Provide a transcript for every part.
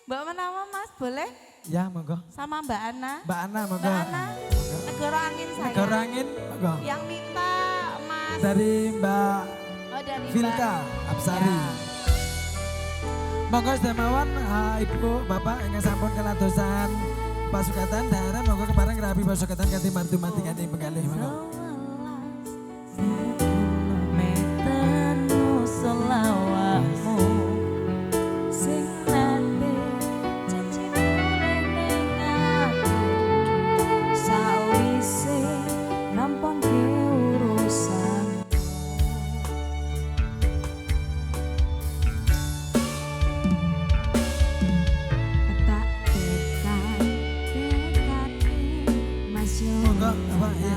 Mbak Menawa Mas, boleh? Ya, monggo. Sama Mbak Ana. Mbak Ana, monggo. Mbak Ana, Negara Angin saya. Negara Angin, monggo. Yang minta Mas. Dari Mbak Oh, dari Vilka Mbak. Absari. Ya. Monggo sedemawan Ibu, Bapak ingkang sampun kelatosan pasukatan daerah monggo kepareng rabi pasukatan kanthi mantu mantingane penggalih monggo. Monggo apa ya?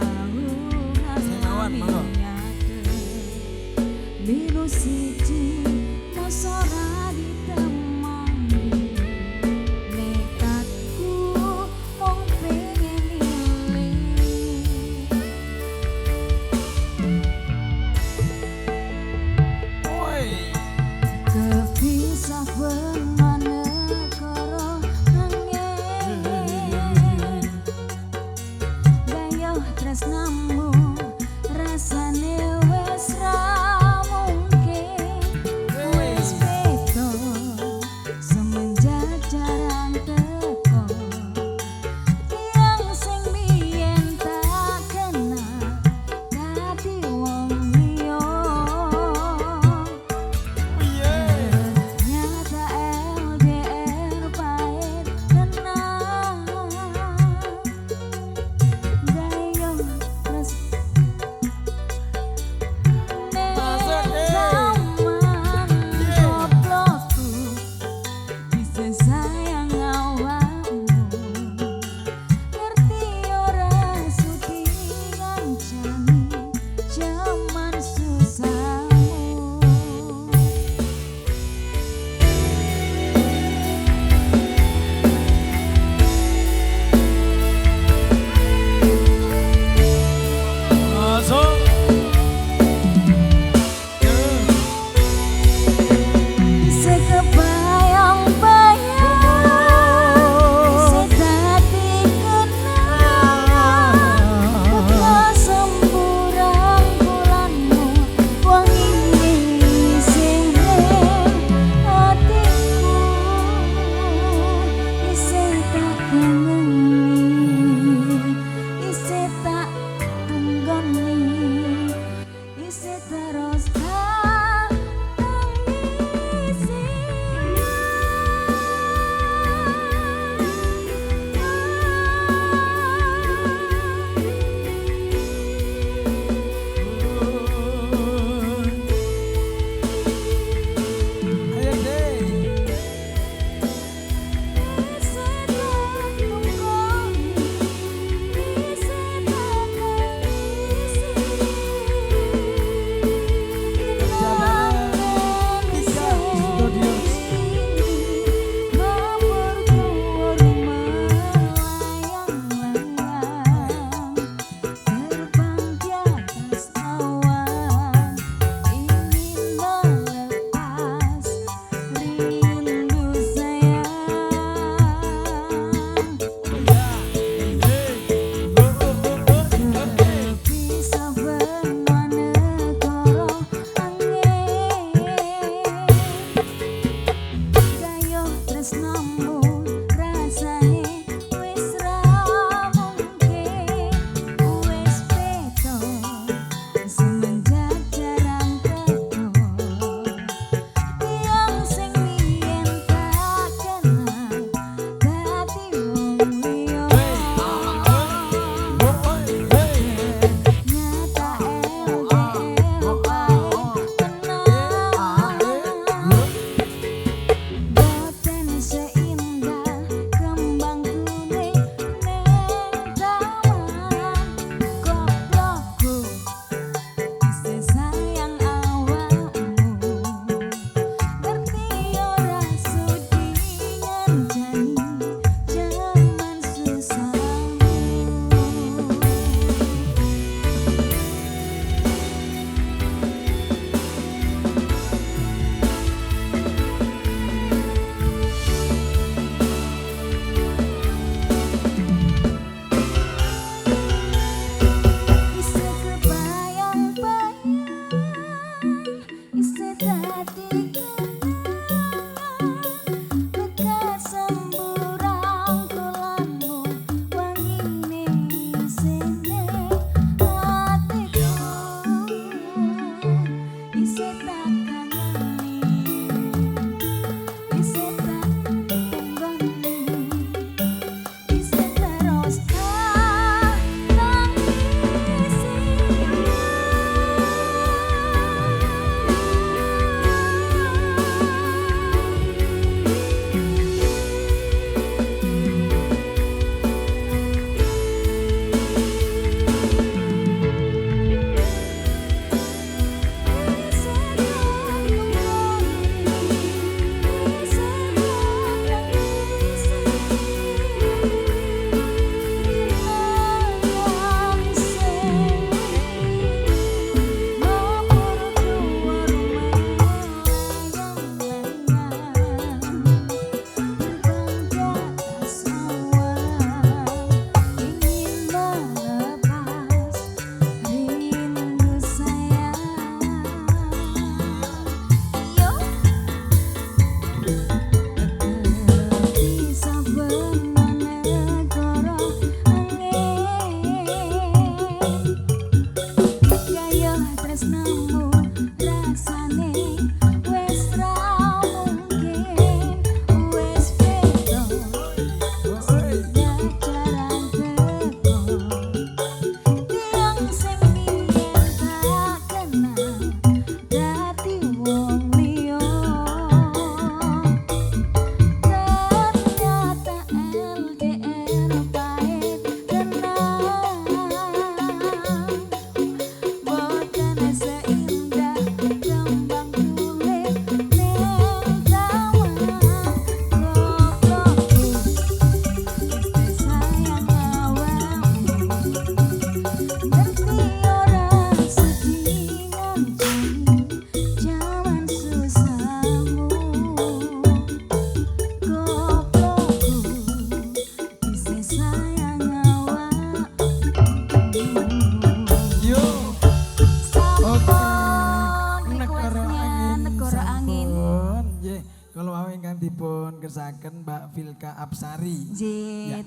Kalau mau ingkang dipun kersaken Mbak Vilka Apsari. J,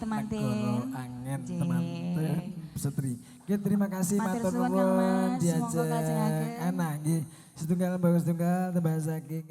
temanten. Negoro Angen J. temanten Setri. Oke, terima kasih Matur matur suwun, Kang nuwun Mas. Monggo diajak kajengaken. anak nggih. Setunggal bagus tunggal tembah saking